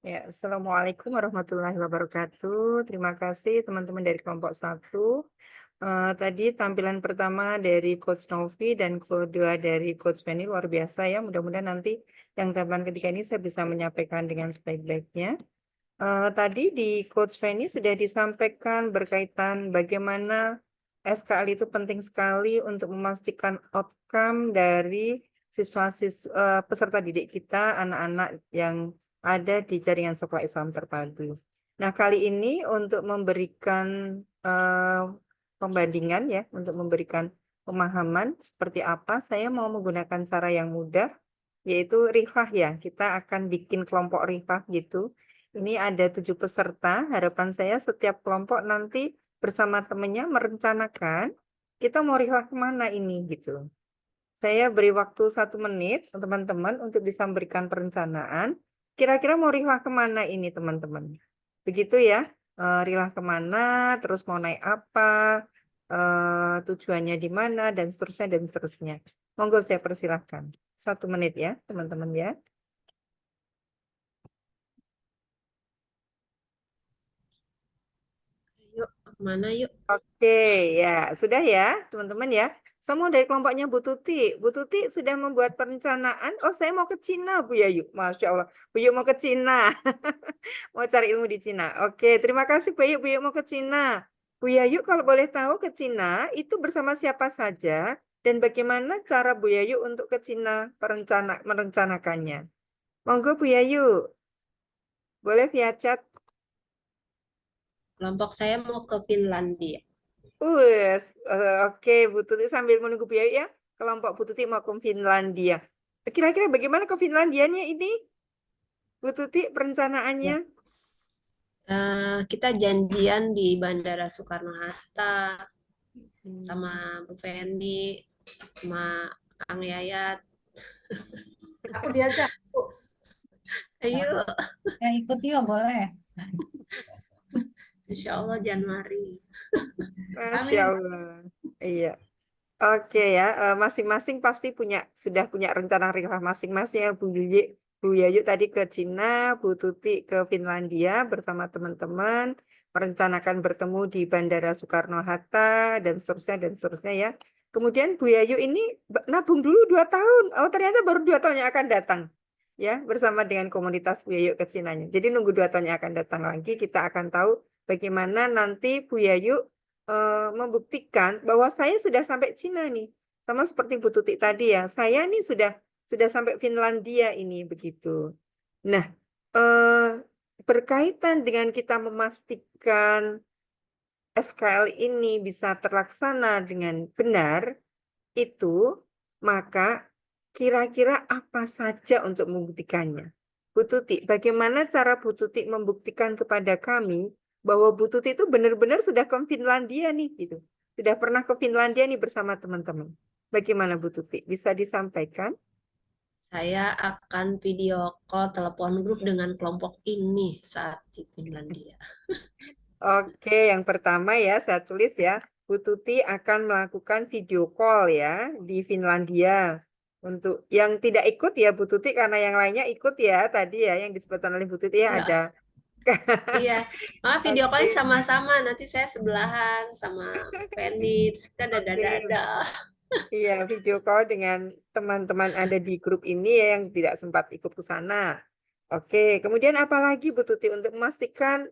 Ya, Assalamualaikum warahmatullahi wabarakatuh. Terima kasih teman-teman dari kelompok 1. Tadi tampilan pertama dari Coach Novi dan kedua dari Coach Penny luar biasa ya. Mudah-mudahan nanti yang tampilan ketiga ini saya bisa menyampaikan dengan sebaik-baiknya. Tadi di Coach Penny sudah disampaikan berkaitan bagaimana SKL itu penting sekali untuk memastikan outcome dari peserta didik kita, anak-anak yang ada di jaringan sekolah Islam terpadu. Nah, kali ini untuk memberikan pembandingan ya, untuk memberikan pemahaman seperti apa, saya mau menggunakan cara yang mudah, yaitu rifah ya. Kita akan bikin kelompok rifah gitu. Ini ada 7 peserta. Harapan saya setiap kelompok nanti bersama temannya merencanakan kita mau rifah kemana ini gitu. Saya beri waktu 1 menit teman-teman untuk bisa memberikan perencanaan. Kira-kira mau rihlah kemana ini teman-teman? Begitu ya, rihlah kemana, terus mau naik apa, tujuannya di mana, dan seterusnya, dan seterusnya. Monggo saya persilahkan. 1 menit ya teman-teman ya. Yuk, kemana yuk? Oke, ya sudah ya teman-teman ya. Semua dari kelompoknya Bu Tuti. Bu Tuti sudah membuat perencanaan. Oh, saya mau ke Cina, Bu Yayu. Masya Allah. Bu Yayu mau ke Cina. Mau cari ilmu di Cina. Oke, terima kasih Bu Yayu. Bu Yayu mau ke Cina. Bu Yayu kalau boleh tahu ke Cina itu bersama siapa saja dan bagaimana cara Bu Yayu untuk ke Cina merencanakannya. Monggo Bu Yayu. Boleh via chat. Kelompok saya mau ke Finlandia. Oke, Bu Tuti sambil menunggu Bu Yayu ya. Kelompok Bu Tuti mau ke Finlandia. Kira-kira bagaimana ke Finlandianya ini, Bu Tuti, perencanaannya? Ya. Kita janjian di Bandara Soekarno-Hatta sama Bu Fendi, sama Kang Yayat. Aku diajak. Ayo, Yang ikut yuk boleh. Insya Allah Januari. Masya Allah. Iya. Oke ya, masing-masing pasti sudah punya rencana rihlah masing-masing ya, Bu Yayu tadi ke Cina, Bu Tuti ke Finlandia bersama teman-teman, merencanakan bertemu di Bandara Soekarno-Hatta dan seterusnya ya. Kemudian Bu Yayu ini nabung dulu 2 tahun. Oh, ternyata baru 2 tahun yang akan datang ya bersama dengan komunitas Bu Yayu ke Cinanya. Jadi nunggu 2 tahun yang akan datang lagi, kita akan tahu bagaimana nanti Bu Yayu membuktikan bahwa saya sudah sampai Cina nih. Sama seperti Bu Tuti tadi ya, saya nih sudah sampai Finlandia ini begitu. Nah, eh, berkaitan dengan kita memastikan SKL ini bisa terlaksana dengan benar, itu maka kira-kira apa saja untuk membuktikannya? Bu Tuti, bagaimana cara Bu Tuti membuktikan kepada kami bahwa Bu Tuti itu benar-benar sudah ke Finlandia nih gitu. Sudah pernah ke Finlandia nih bersama teman-teman. Bagaimana Bu Tuti? Bisa disampaikan? Saya akan video call telepon grup dengan kelompok ini saat di Finlandia. Oke, yang pertama ya saya tulis ya. Bu Tuti akan melakukan video call ya di Finlandia. Untuk yang tidak ikut ya Bu Tuti karena yang lainnya ikut ya tadi ya yang disebutkan oleh Bu Tuti ya Ya, ada. iya. Video Oke, call sama-sama. Nanti saya sebelahan sama Fendi. Terus kita oke. dada-dada. Iya, video call dengan teman-teman ada di grup ini ya yang tidak sempat ikut ke sana. Oke, kemudian apa lagi Bu Tuti untuk memastikan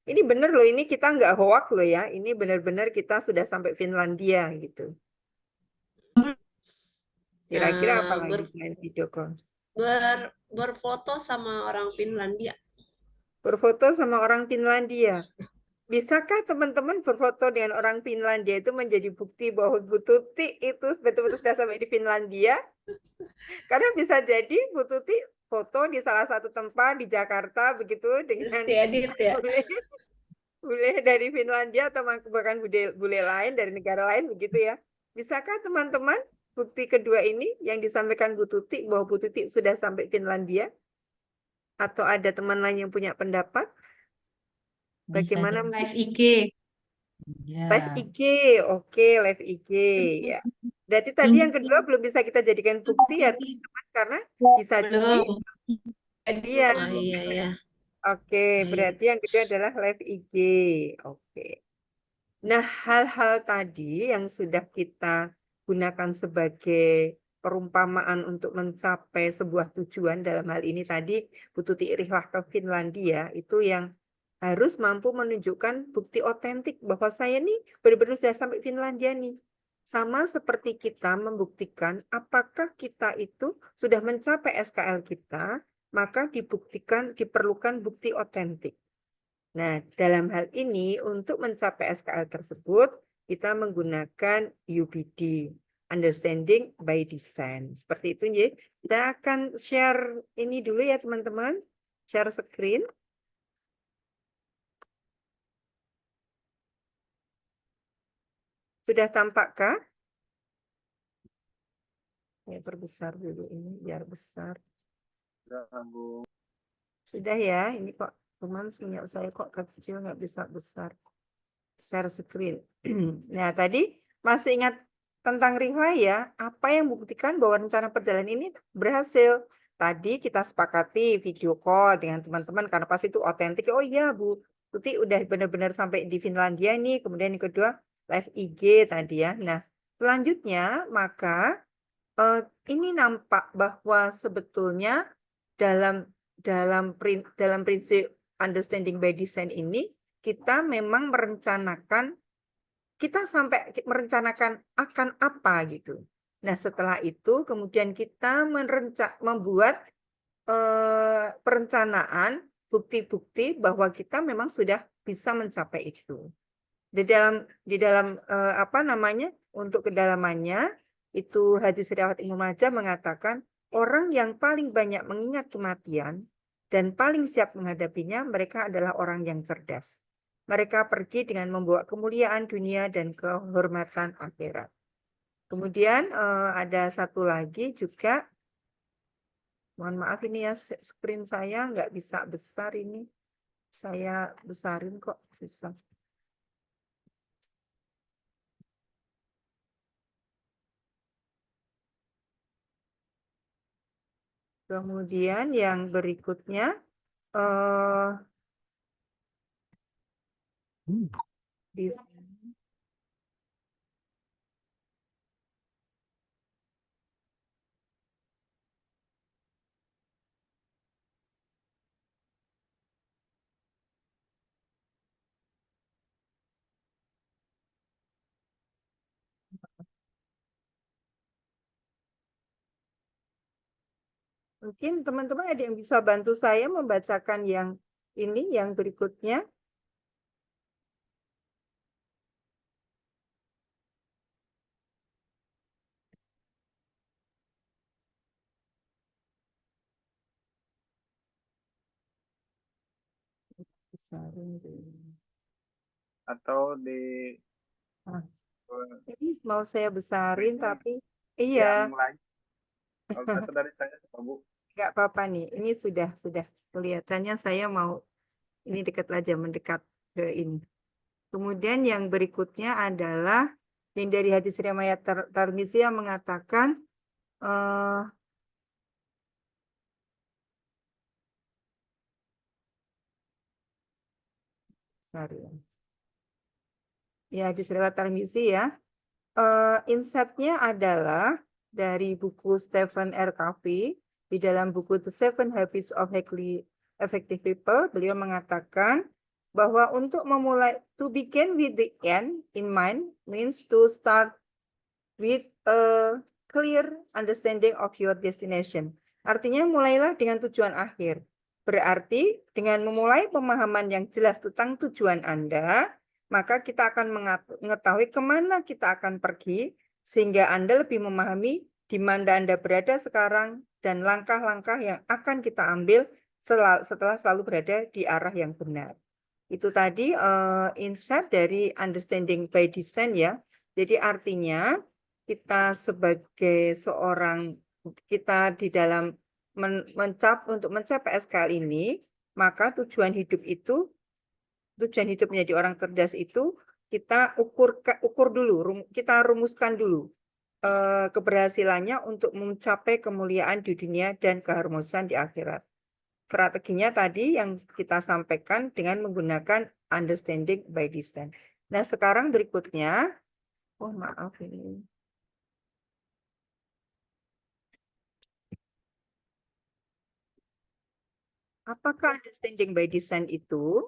ini benar loh, ini kita nggak hoak loh ya, ini benar-benar kita sudah sampai Finlandia gitu. Kira-kira apa Eh, lagi ber, selain video call? berfoto sama orang Finlandia. Berfoto sama orang Finlandia. Bisakah teman-teman berfoto dengan orang Finlandia itu menjadi bukti bahwa Bu Tuti itu betul-betul sudah sampai di Finlandia? Karena bisa jadi Bu Tuti foto di salah satu tempat di Jakarta begitu dengan Diedit ya. bule bule dari Finlandia atau bahkan bule lain dari negara lain begitu ya. Bisakah teman-teman bukti kedua ini yang disampaikan Bu Tuti bahwa Bu Tuti sudah sampai Finlandia? Atau ada teman lain yang punya pendapat? Bisa Bagaimana jadi live IG. Ya. live IG? Oke, live IG ya. Berarti tadi yang kedua belum bisa kita jadikan bukti ya teman-teman karena bisa jadi Belum. dia Oh iya ya. Oke, Baik. berarti yang kedua adalah live IG. Oke. Nah, hal-hal tadi yang sudah kita gunakan sebagai perumpamaan untuk mencapai sebuah tujuan, dalam hal ini tadi Bu Tuti Rihlah ke Finlandia, itu yang harus mampu menunjukkan bukti otentik bahwa saya nih benar-benar sudah sampai Finlandia nih. Sama seperti kita membuktikan apakah kita itu sudah mencapai SKL kita, maka diperlukan bukti otentik. Nah, dalam hal ini untuk mencapai SKL tersebut, kita menggunakan UBD, Understanding by Design. Seperti itu, ya. Kita akan share ini dulu ya, teman-teman. Share screen. Sudah tampakkah? Ya, perbesar dulu ini, biar besar. Sudah ya, ini kok teman punya saya kok kecil, nggak bisa besar. Share screen. Nah, tadi masih ingat tentang Rihla ya? Apa yang membuktikan bahwa rencana perjalanan ini berhasil? Tadi kita sepakati video call dengan teman-teman karena pasti itu otentik. Oh iya, Bu Tuti udah benar-benar sampai di Finlandia nih. Kemudian yang kedua, live IG tadi ya. Nah, selanjutnya maka ini nampak bahwa sebetulnya dalam dalam prinsip understanding by design ini kita memang kita sampai merencanakan akan apa gitu. Nah, setelah itu kemudian kita membuat perencanaan bukti-bukti bahwa kita memang sudah bisa mencapai itu. Di dalam apa namanya, untuk kedalamannya itu Hadis Riwayat Ibnu Majah mengatakan orang yang paling banyak mengingat kematian dan paling siap menghadapinya mereka adalah orang yang cerdas. Mereka pergi dengan membawa kemuliaan dunia dan kehormatan akhirat. Kemudian ada satu lagi juga, mohon maaf ini ya screen saya nggak bisa besar ini. Saya besarin kok susah. Kemudian yang berikutnya di mungkin teman-teman ada yang bisa bantu saya membacakan yang ini, yang berikutnya. Besarin dulu. Atau di Ah, ini mau saya besarin tapi iya, yang lain. Kalau dari saya, Bu. nggak apa-apa nih. Ini sudah kelihatannya saya mau ini dekat aja, mendekat ke ini. Kemudian yang berikutnya adalah yang dari hadis riwayat Tirmizi yang mengatakan sorry. Ya, hadis riwayat Tirmizi ya. Insight-nya adalah dari buku Stephen R. Covey, di dalam buku The Seven Habits of Highly Effective People, beliau mengatakan bahwa untuk memulai, to begin with the end in mind means to start with a clear understanding of your destination. Artinya mulailah dengan tujuan akhir. Berarti dengan memulai pemahaman yang jelas tentang tujuan Anda, maka kita akan mengetahui kemana kita akan pergi, sehingga Anda lebih memahami di mana Anda berada sekarang dan langkah-langkah yang akan kita ambil setelah selalu berada di arah yang benar. Itu tadi insight dari understanding by design ya. Jadi artinya kita sebagai seorang, kita di dalam untuk mencapai SKL ini, maka tujuan hidup menjadi orang cerdas itu kita ukur dulu, kita rumuskan dulu keberhasilannya untuk mencapai kemuliaan di dunia dan keharmonisan di akhirat. strateginya tadi yang kita sampaikan dengan menggunakan understanding by design. Nah, sekarang berikutnya, oh maaf ini. Apakah understanding by design itu?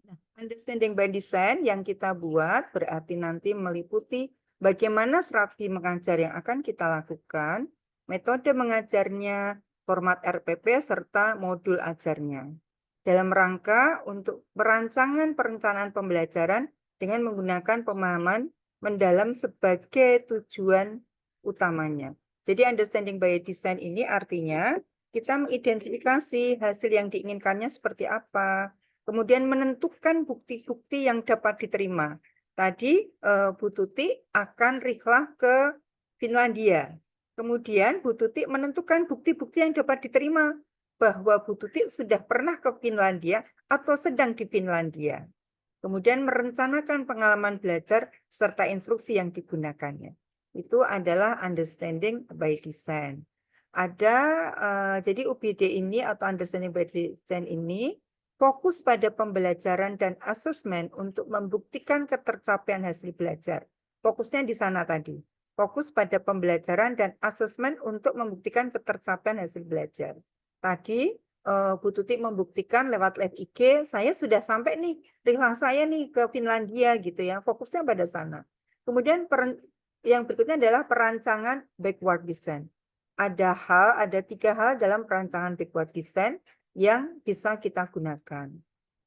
Nah, understanding by design yang kita buat berarti nanti meliputi bagaimana strategi mengajar yang akan kita lakukan, metode mengajarnya, format RPP, serta modul ajarnya. Dalam rangka untuk perencanaan pembelajaran dengan menggunakan pemahaman mendalam sebagai tujuan utamanya. Jadi understanding by design ini artinya kita mengidentifikasi hasil yang diinginkannya seperti apa, kemudian menentukan bukti-bukti yang dapat diterima. Tadi Bu Tuti akan rihlah ke Finlandia. Kemudian Bu Tuti menentukan bukti-bukti yang dapat diterima bahwa Bu Tuti sudah pernah ke Finlandia atau sedang di Finlandia. Kemudian merencanakan pengalaman belajar serta instruksi yang digunakannya. Itu adalah understanding by design. Jadi UBD ini atau understanding by design ini fokus pada pembelajaran dan asesmen untuk membuktikan ketercapaian hasil belajar. Fokusnya di sana tadi. Fokus pada pembelajaran dan asesmen untuk membuktikan ketercapaian hasil belajar. Tadi Bu Tuti membuktikan lewat live IG, saya sudah sampai nih, rihlah saya nih ke Finlandia gitu ya. Fokusnya pada sana. Kemudian yang berikutnya adalah perancangan backward design. Ada 3 hal dalam perancangan backward design yang bisa kita gunakan.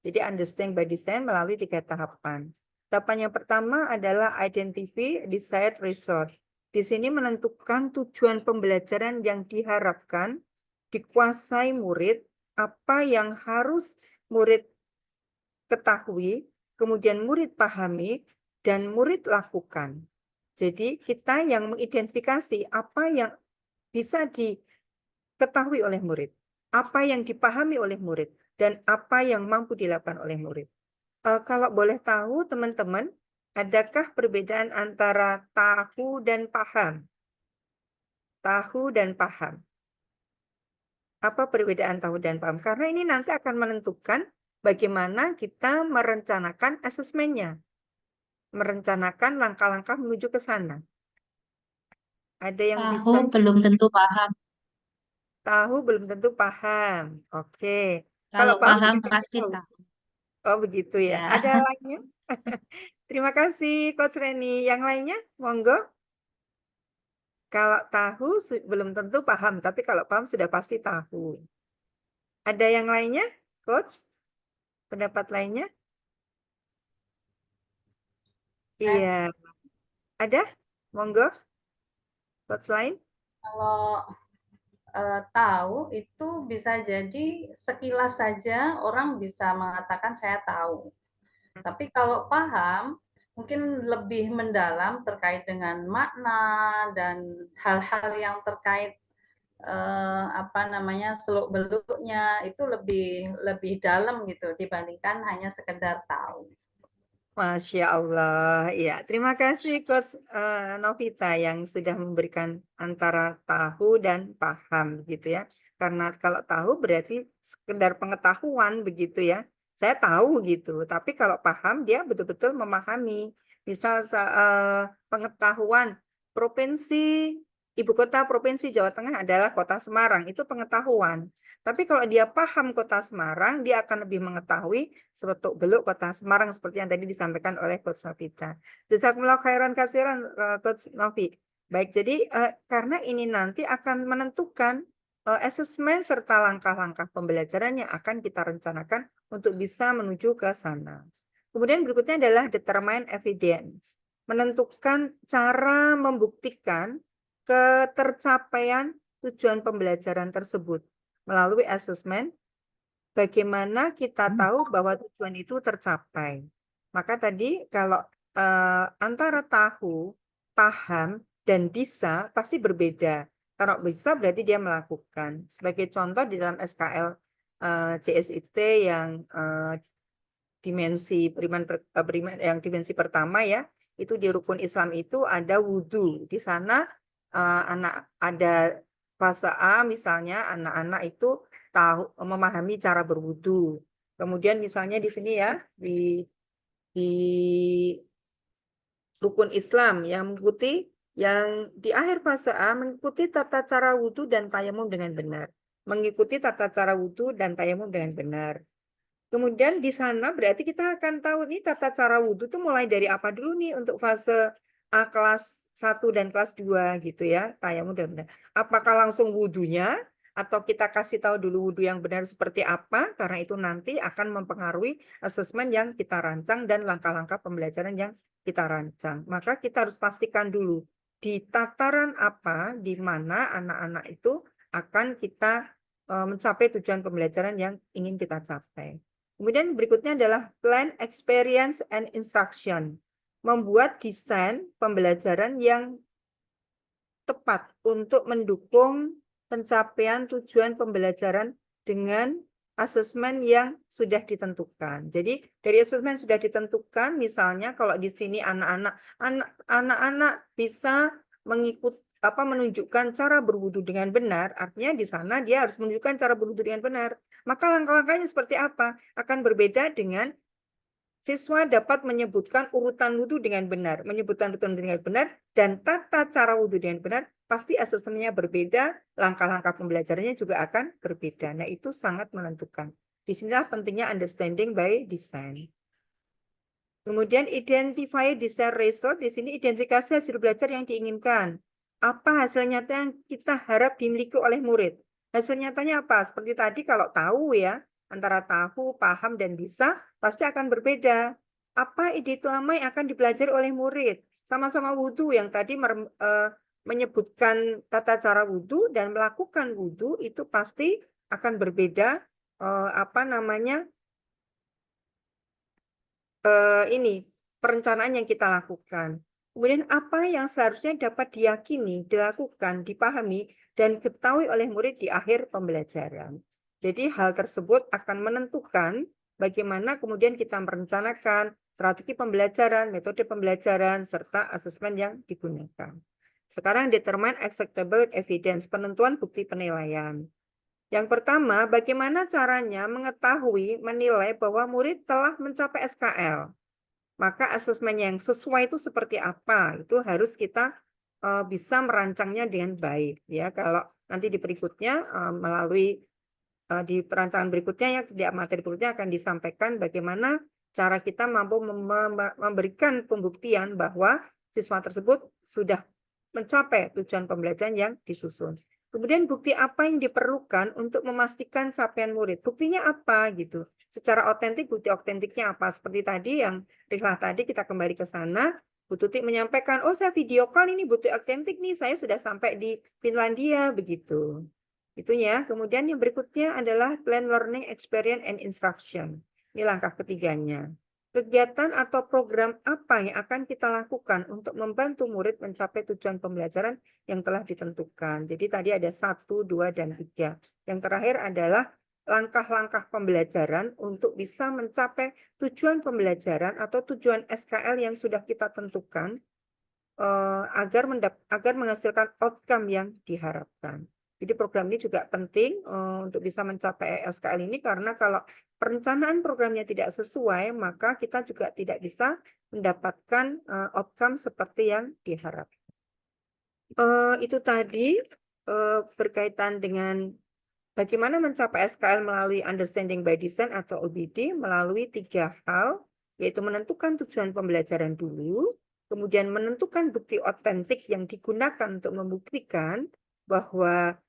Jadi understand by design melalui 3 tahapan. Tahapan yang pertama adalah identify desired result. Di sini menentukan tujuan pembelajaran yang diharapkan dikuasai murid, apa yang harus murid ketahui, kemudian murid pahami, dan murid lakukan. Jadi kita yang mengidentifikasi apa yang bisa diketahui oleh murid, apa yang dipahami oleh murid, dan apa yang mampu dilakukan oleh murid. Kalau boleh tahu teman-teman, adakah perbedaan antara tahu dan paham? Tahu dan paham. Apa perbedaan tahu dan paham? Karena ini nanti akan menentukan bagaimana kita merencanakan asesmennya. Merencanakan langkah-langkah menuju ke sana. Ada yang bisa Tahu belum tentu paham. tahu, belum tentu paham. Oke. Kalau Kalau paham paham juga pasti tahu. tahu. Oh, begitu ya. Ya. Ada lainnya? Terima kasih, Coach Reni. Yang lainnya, monggo. Kalau tahu belum tentu paham, tapi kalau paham sudah pasti tahu. Ada yang lainnya, Coach? Pendapat lainnya? Iya. Ada? Monggo. Coach lain? Kalau tahu itu bisa jadi sekilas saja orang bisa mengatakan saya tahu. Tapi kalau paham mungkin lebih mendalam terkait dengan makna dan hal-hal yang terkait seluk-beluknya itu lebih dalam gitu dibandingkan hanya sekedar tahu. Masya Allah. Ya, terima kasih Coach Novita yang sudah memberikan antara tahu dan paham gitu ya. Karena kalau tahu berarti sekedar pengetahuan begitu ya. Saya tahu gitu, tapi kalau paham dia betul-betul memahami. Misal pengetahuan provinsi ibu kota provinsi Jawa Tengah adalah Kota Semarang, itu pengetahuan. Tapi kalau dia paham Kota Semarang, dia akan lebih mengetahui seluk-beluk Kota Semarang seperti yang tadi disampaikan oleh Coach Novita. Jazakumullah khairan katsiran Coach Novi. Baik, jadi karena ini nanti akan menentukan asesmen serta langkah-langkah pembelajaran yang akan kita rencanakan untuk bisa menuju ke sana. Kemudian berikutnya adalah determine evidence. Menentukan cara membuktikan ketercapaian tujuan pembelajaran tersebut melalui asesmen. Bagaimana kita tahu bahwa tujuan itu tercapai? Maka tadi kalau antara tahu, paham, dan bisa pasti berbeda. Kalau bisa berarti dia melakukan. Sebagai contoh di dalam SKL CSIT yang dimensi dimensi pertama ya, itu di rukun Islam itu ada wudhu. Di sana ada fase A misalnya anak-anak itu memahami cara berwudhu. Kemudian misalnya di sini ya di rukun Islam yang di akhir fase A mengikuti tata cara wudhu dan tayamum dengan benar. Mengikuti tata cara wudhu dan tayamum dengan benar. Kemudian di sana berarti kita akan tahu nih tata cara wudhu itu mulai dari apa dulu nih untuk fase A kelas 1 dan kelas 2 gitu ya. Tayamum dan benar. Apakah langsung wudhunya atau kita kasih tahu dulu wudhu yang benar seperti apa, karena itu nanti akan mempengaruhi asesmen yang kita rancang dan langkah-langkah pembelajaran yang kita rancang. Maka kita harus pastikan dulu di tataran apa, di mana anak-anak itu akan kita mencapai tujuan pembelajaran yang ingin kita capai. Kemudian berikutnya adalah plan, experience, and instruction. Membuat desain pembelajaran yang tepat untuk mendukung pencapaian tujuan pembelajaran dengan asesmen yang sudah ditentukan. Jadi dari asesmen sudah ditentukan, misalnya kalau di sini anak-anak bisa menunjukkan cara berwudu dengan benar, artinya di sana dia harus menunjukkan cara berwudu dengan benar. Maka langkah-langkahnya seperti apa? Akan berbeda dengan siswa dapat menyebutkan urutan wudhu dengan benar, menyebutkan urutan dengan benar, dan tata cara wudhu dengan benar, pasti asesmennya berbeda, langkah-langkah pembelajarannya juga akan berbeda. Nah, itu sangat menentukan. Disinilah pentingnya understanding by design. Kemudian identify desired result, di sini identifikasi hasil belajar yang diinginkan. Apa hasil nyata yang kita harap dimiliki oleh murid? Hasil nyatanya apa? Seperti tadi kalau tahu ya, antara tahu, paham, dan bisa, pasti akan berbeda. Apa ide utama yang akan dipelajari oleh murid? Sama-sama wudhu yang tadi menyebutkan tata cara wudhu dan melakukan wudhu itu pasti akan berbeda perencanaan yang kita lakukan. Kemudian apa yang seharusnya dapat diyakini, dilakukan, dipahami, dan diketahui oleh murid di akhir pembelajaran. Jadi hal tersebut akan menentukan bagaimana kemudian kita merencanakan strategi pembelajaran, metode pembelajaran, serta asesmen yang digunakan. Sekarang determine acceptable evidence, penentuan bukti penilaian. Yang pertama, bagaimana caranya mengetahui, menilai bahwa murid telah mencapai SKL. Maka asesmen yang sesuai itu seperti apa? Itu harus kita bisa merancangnya dengan baik. Ya, kalau nanti di berikutnya melalui di perancangan berikutnya ya, di materi berikutnya akan disampaikan bagaimana cara kita mampu memberikan pembuktian bahwa siswa tersebut sudah mencapai tujuan pembelajaran yang disusun. Kemudian bukti apa yang diperlukan untuk memastikan capaian murid? Buktinya apa gitu? Secara otentik, bukti otentiknya apa? Seperti tadi yang Rifah tadi, kita kembali ke sana. Bu Tuti menyampaikan, oh saya video call ini bukti otentik nih, saya sudah sampai di Finlandia, begitu. Itunya. Kemudian yang berikutnya adalah plan learning experience and instruction. Ini langkah ketiganya. Kegiatan atau program apa yang akan kita lakukan untuk membantu murid mencapai tujuan pembelajaran yang telah ditentukan. Jadi tadi ada 1, 2, dan 3. Yang terakhir adalah langkah-langkah pembelajaran untuk bisa mencapai tujuan pembelajaran atau tujuan SKL yang sudah kita tentukan agar menghasilkan outcome yang diharapkan. Jadi program ini juga penting untuk bisa mencapai SKL ini, karena kalau perencanaan programnya tidak sesuai, maka kita juga tidak bisa mendapatkan outcome seperti yang diharapkan. Itu tadi berkaitan dengan bagaimana mencapai SKL melalui Understanding by Design atau OBD melalui 3 hal, yaitu menentukan tujuan pembelajaran dulu, kemudian menentukan bukti otentik yang digunakan untuk membuktikan bahwa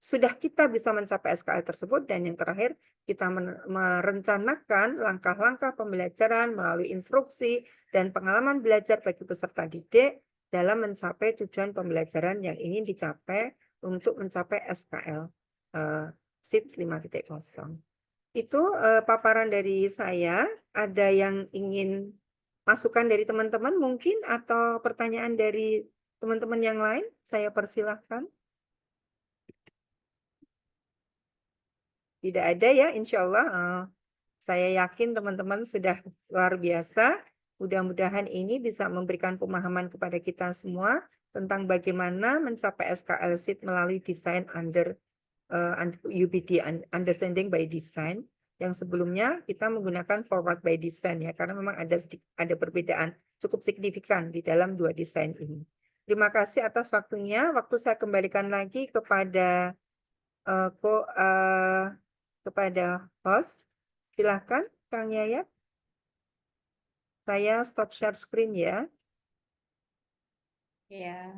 sudah kita bisa mencapai SKL tersebut, dan yang terakhir kita merencanakan langkah-langkah pembelajaran melalui instruksi dan pengalaman belajar bagi peserta didik dalam mencapai tujuan pembelajaran yang ingin dicapai untuk mencapai SKL. SIP 5.0. Itu paparan dari saya. Ada yang ingin masukan dari teman-teman mungkin, atau pertanyaan dari teman-teman yang lain? Saya persilahkan. Tidak ada ya, insya Allah. Saya yakin teman-teman sudah luar biasa. Mudah-mudahan ini bisa memberikan pemahaman kepada kita semua tentang bagaimana mencapai SKL Sheet melalui desain under UBD, Understanding by Design. Yang sebelumnya kita menggunakan Forward by Design ya, karena memang ada perbedaan cukup signifikan di dalam dua desain ini. Terima kasih atas waktunya. Waktu saya kembalikan lagi kepada kepada host. Silakan, Kang Yayat. Saya stop share screen ya. Ya.